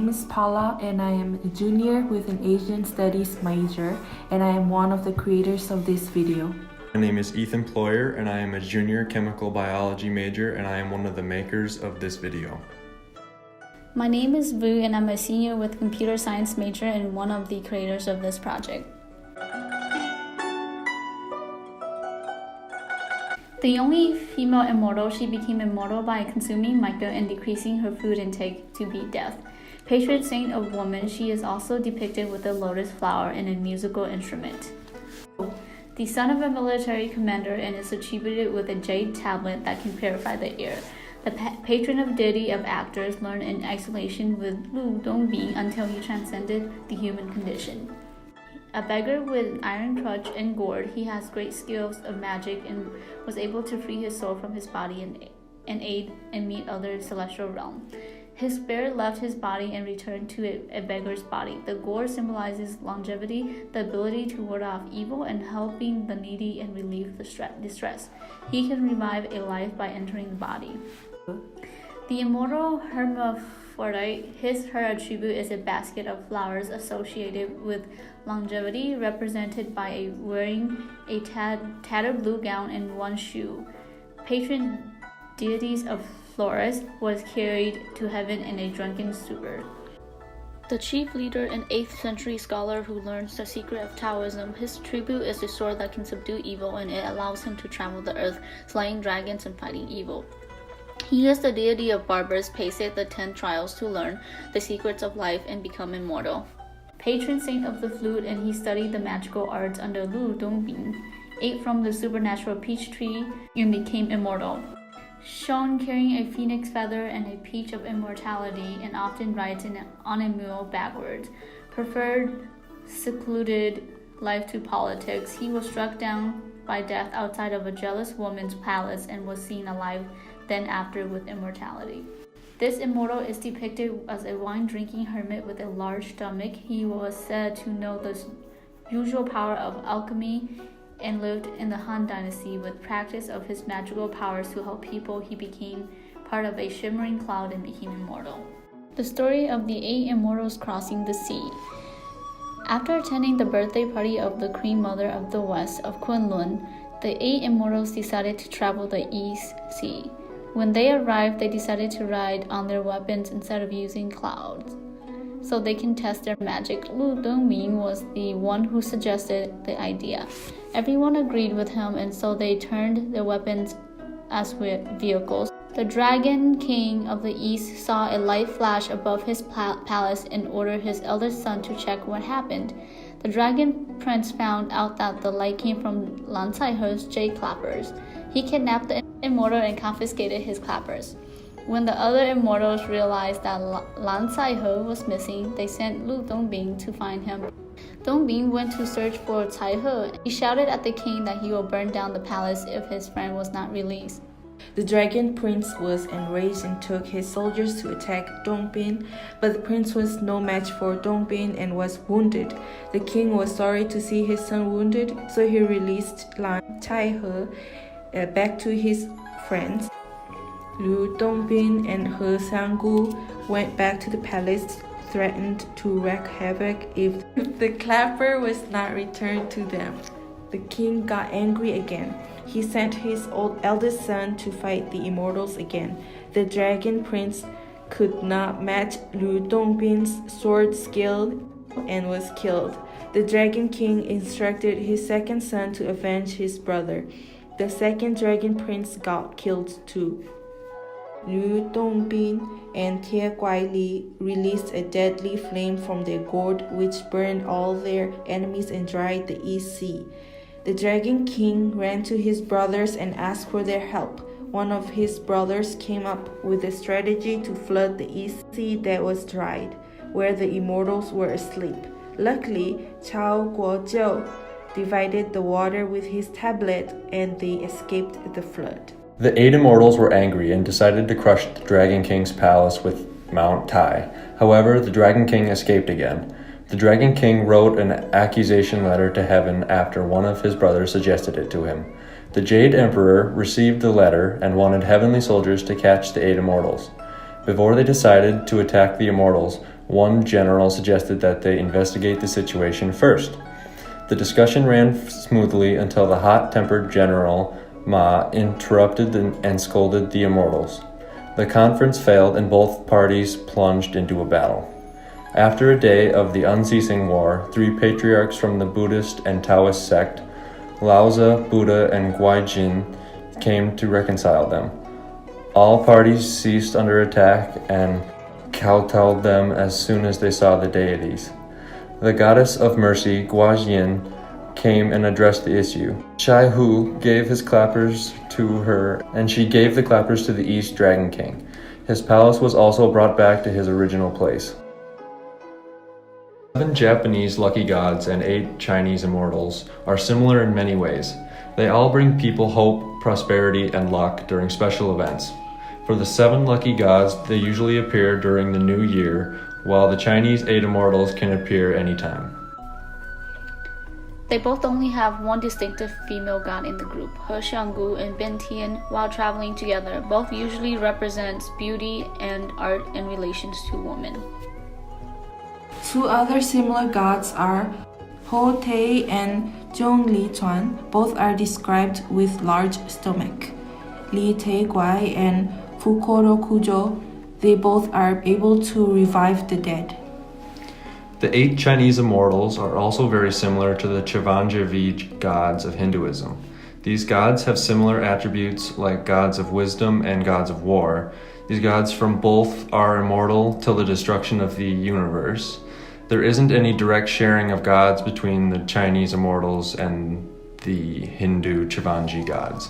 is Paula and I am a junior with an Asian Studies major and I am one of the creators of this video. My name is Ethan Ployer and I am a junior chemical biology major and I am one of the makers of this video. My name is Vu and I'm a senior with computer science major and one of the creators of this project. The only female immortal, she became immortal by consuming mica and decreasing her food intake to beat death. Patron saint of woman, she is also depicted with a lotus flower and a musical instrument. The son of a military commander and is attributed with a jade tablet that can purify the air. The patron of deity of actors learned in isolation with Lu Dongbing until he transcended the human condition. A beggar with an iron crutch and gourd, he has great skills of magic and was able to free his soul from his body and aid and meet other celestial realm. His spirit left his body and returned to a beggar's body. The gourd symbolizes longevity, the ability to ward off evil, and helping the needy and relieve the distress. He can revive a life by entering the body. The immortal hermaphrodite, her attribute is a basket of flowers associated with longevity, represented by wearing a tattered blue gown and one shoe. Patron deities of Flores was carried to heaven in a drunken stupor. The chief leader and 8th century scholar who learns the secret of Taoism, his tribute is a sword that can subdue evil and it allows him to travel the earth, slaying dragons and fighting evil. He is the deity of barbers, paced the 10 trials to learn the secrets of life and become immortal. Patron saint of the flute, and he studied the magical arts under Lu Dongbing, ate from the supernatural peach tree, and became immortal. Shown carrying a phoenix feather and a peach of immortality, and often rides on a mule backwards. Preferred secluded life to politics. He was struck down by death outside of a jealous woman's palace and was seen alive then after with immortality. This immortal is depicted as a wine-drinking hermit with a large stomach. He was said to know the usual power of alchemy and lived in the Han Dynasty with practice of his magical powers to help people. He became part of a shimmering cloud and became immortal. The story of the 8 Immortals crossing the sea. After attending the birthday party of the Queen Mother of the West of Kunlun, the 8 Immortals decided to travel the East Sea. When they arrived, they decided to ride on their weapons instead of using clouds, so they can test their magic. Lu Dongbing was the one who suggested the idea. Everyone agreed with him, and so they turned their weapons as vehicles. The Dragon King of the East saw a light flash above his palace and ordered his eldest son to check what happened. The Dragon Prince found out that the light came from Lan Caihe's jade clappers. He kidnapped the immortal and confiscated his clappers. When the other immortals realized that Lan Caihe was missing, they sent Lu Dongbing to find him. Dongbing went to search for Caihe. He shouted at the king that he will burn down the palace if his friend was not released. The Dragon Prince was enraged and took his soldiers to attack Dongbing, but the prince was no match for Dongbing and was wounded. The king was sorry to see his son wounded, so he released Lan Caihe back to his friends. Lu Dongbing and He Sanggu went back to the palace, threatened to wreak havoc if the clapper was not returned to them. The king got angry again. He sent his eldest son to fight the immortals again. The Dragon Prince could not match Lu Dongbing's sword skill and was killed. The Dragon King instructed his second son to avenge his brother. The second Dragon Prince got killed too. Lu Dongbing and Tie Guaili released a deadly flame from their gourd which burned all their enemies and dried the East Sea. The Dragon King ran to his brothers and asked for their help. One of his brothers came up with a strategy to flood the East Sea that was dried, where the immortals were asleep. Luckily, Cao Guozhou divided the water with his tablet and they escaped the flood. The 8 Immortals were angry and decided to crush the Dragon King's palace with Mount Tai. However, the Dragon King escaped again. The Dragon King wrote an accusation letter to heaven after one of his brothers suggested it to him. The Jade Emperor received the letter and wanted heavenly soldiers to catch the 8 Immortals. Before they decided to attack the Immortals, one general suggested that they investigate the situation first. The discussion ran smoothly until the hot-tempered General Ma interrupted and scolded the Immortals. The conference failed and both parties plunged into a battle. After a day of the unceasing war, 3 patriarchs from the Buddhist and Taoist sect, Laozi, Buddha, and Guijin, came to reconcile them. All parties ceased under attack and kowtowed them as soon as they saw the deities. The goddess of mercy, Guijin, came and addressed the issue. Shai Hu gave his clappers to her, and she gave the clappers to the East Dragon King. His palace was also brought back to his original place. 7 Japanese lucky gods and 8 Chinese immortals are similar in many ways. They all bring people hope, prosperity, and luck during special events. For the 7 lucky gods, they usually appear during the new year, while the Chinese 8 immortals can appear anytime. They both only have one distinctive female god in the group. He Xianggu and Ben Tian, while traveling together, both usually represent beauty and art in relations to women. 2 other similar gods are Ho Tei and Zhong Li Chuan. Both are described with large stomach. Li Tei Guai and Fukoro Kujo, they both are able to revive the dead. The 8 Chinese immortals are also very similar to the Chivanjevi gods of Hinduism. These gods have similar attributes like gods of wisdom and gods of war. These gods from both are immortal till the destruction of the universe. There isn't any direct sharing of gods between the Chinese immortals and the Hindu Chivanji gods.